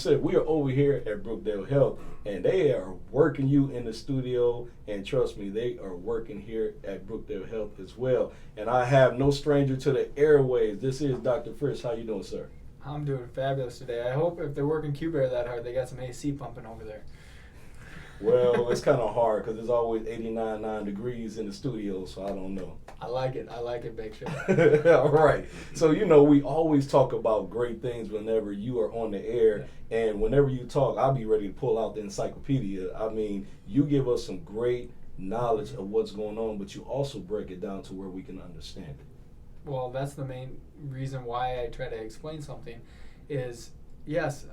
said, we are over here at Brookdale Health, and they are working you in the studio, and trust me, they are working here at Brookdale Health as well. And I have no stranger to the airways. This is Dr. Frisch. How you doing, sir? I'm doing fabulous today. I hope if they're working Q-Bear that hard, they got some AC pumping over there. Well, it's kind of hard because it's always 89 degrees in the studio, so I don't know. I like it, Bakeshow. All right. So, we always talk about great things whenever you are on the air, and whenever you talk, I'll be ready to pull out the encyclopedia. I mean, you give us some great knowledge of what's going on, but you also break it down to where we can understand it. Well, that's the main reason why I try to explain something is, yes,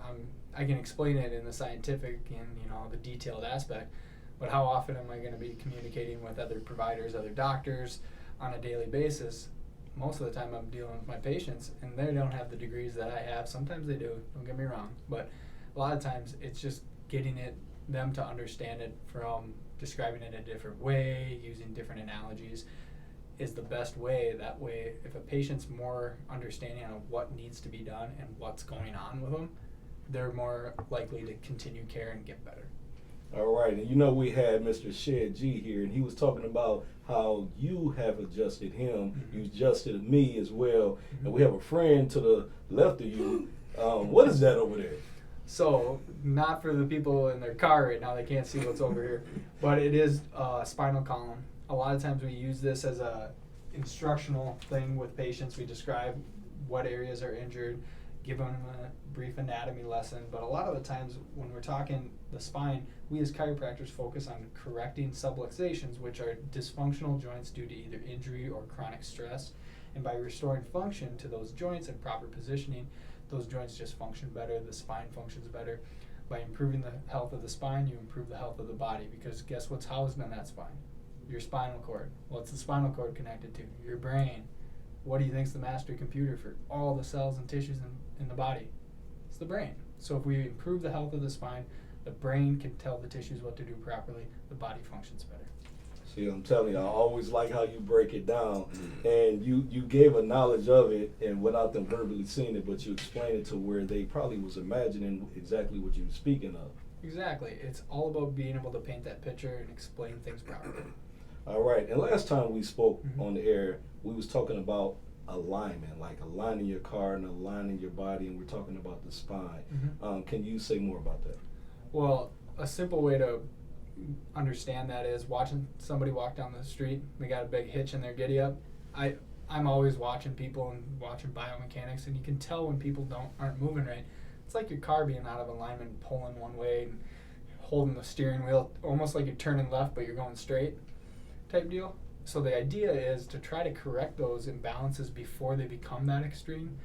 I can explain it in the scientific and, the detailed aspect, but how often am I going to be communicating with other providers, other doctors on a daily basis? Most of the time I'm dealing with my patients, and they don't have the degrees that I have. Sometimes they do, don't get me wrong, but a lot of times it's just getting them to understand it from describing it a different way, using different analogies is the best way. That way, if a patient's more understanding of what needs to be done and what's going on with them, they're more likely to continue care and get better. All right, and we had Mr. Shed G here, and he was talking about how you have adjusted him, you adjusted me as well, and we have a friend to the left of you. What is that over there? So, not for the people in their car right now, they can't see what's over here, but it is a spinal column. A lot of times we use this as a instructional thing with patients. We describe what areas are injured, give them a brief anatomy lesson, but a lot of the times when we're talking the spine, we as chiropractors focus on correcting subluxations, which are dysfunctional joints due to either injury or chronic stress. And by restoring function to those joints and proper positioning, those joints just function better, the spine functions better. By improving the health of the spine, you improve the health of the body, because guess what's housed in that spine? Your spinal cord. What's the spinal cord connected to? Your brain. What do you think is the master computer for all the cells and tissues in the body? It's the brain. So if we improve the health of the spine, the brain can tell the tissues what to do properly, the body functions better. See, I'm telling you, I always like how you break it down, and you gave a knowledge of it, and without them verbally seeing it, but you explained it to where they probably was imagining exactly what you were speaking of. Exactly. It's all about being able to paint that picture and explain things properly. All right, and last time we spoke on the air, we was talking about alignment, like aligning your car and aligning your body, and we're talking about the spine. Can you say more about that? Well, a simple way to understand that is watching somebody walk down the street. They got a big hitch in their giddy up. I'm always watching people and watching biomechanics, and you can tell when people aren't moving right. It's like your car being out of alignment, pulling one way and holding the steering wheel, almost like you're turning left but you're going straight type deal. So the idea is to try to correct those imbalances before they become that extreme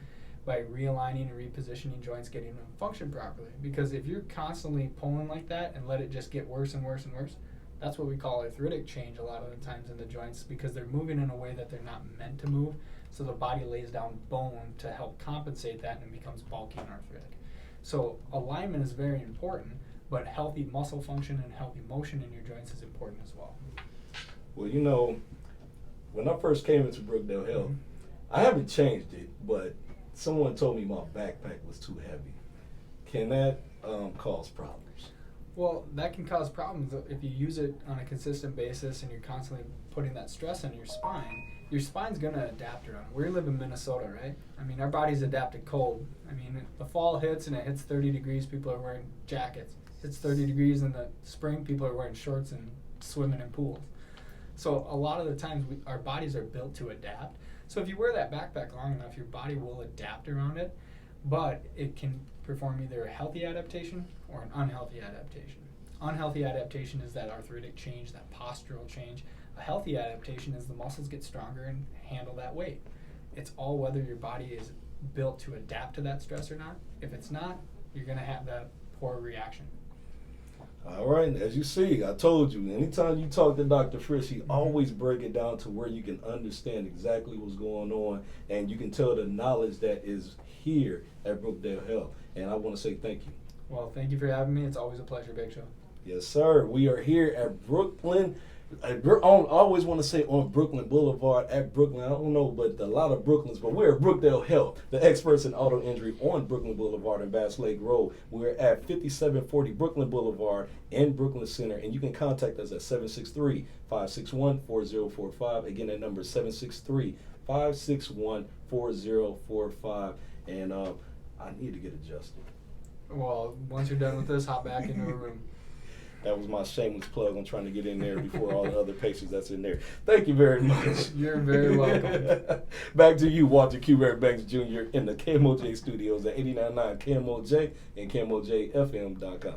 by realigning and repositioning joints, getting them to function properly. Because if you're constantly pulling like that and let it just get worse and worse and worse, that's what we call arthritic change a lot of the times in the joints, because they're moving in a way that they're not meant to move. So the body lays down bone to help compensate that, and it becomes bulky and arthritic. So alignment is very important, but healthy muscle function and healthy motion in your joints is important as well. Well, when I first came into Brookdale Health, I haven't changed it, but someone told me my backpack was too heavy. Can that cause problems? Well, that can cause problems if you use it on a consistent basis and you're constantly putting that stress on your spine. Your spine's going to adapt around. We live in Minnesota, right? I mean, our body's adapted cold. I mean, the fall hits and it hits 30 degrees, people are wearing jackets. It's 30 degrees in the spring, people are wearing shorts and swimming in pools. So a lot of the times our bodies are built to adapt. So if you wear that backpack long enough, your body will adapt around it, but it can perform either a healthy adaptation or an unhealthy adaptation. Unhealthy adaptation is that arthritic change, that postural change. A healthy adaptation is the muscles get stronger and handle that weight. It's all whether your body is built to adapt to that stress or not. If it's not, you're going to have that poor reaction. All right, as you see, I told you, anytime you talk to Dr. Frisch, he always break it down to where you can understand exactly what's going on, and you can tell the knowledge that is here at Brookdale Health. And I want to say thank you. Well, thank you for having me. It's always a pleasure, Bakeshow. Yes, sir. We are here at Brooklyn I always want to say on Brooklyn Boulevard at Brooklyn. I don't know, but a lot of Brooklyns. But we're at Brookdale Health, the experts in auto injury on Brooklyn Boulevard and Bass Lake Road. We're at 5740 Brooklyn Boulevard in Brooklyn Center, and you can contact us at 763-561-4045. Again, that number is 763-561-4045. And I need to get adjusted. Well, once you're done with this, hop back into a room. That was my shameless plug on trying to get in there before all the other patients that's in there. Thank you very much. You're very welcome. Back to you, Walter Q. Barry Banks Jr. in the KMOJ studios at 89.9 KMOJ and KMOJFM.com.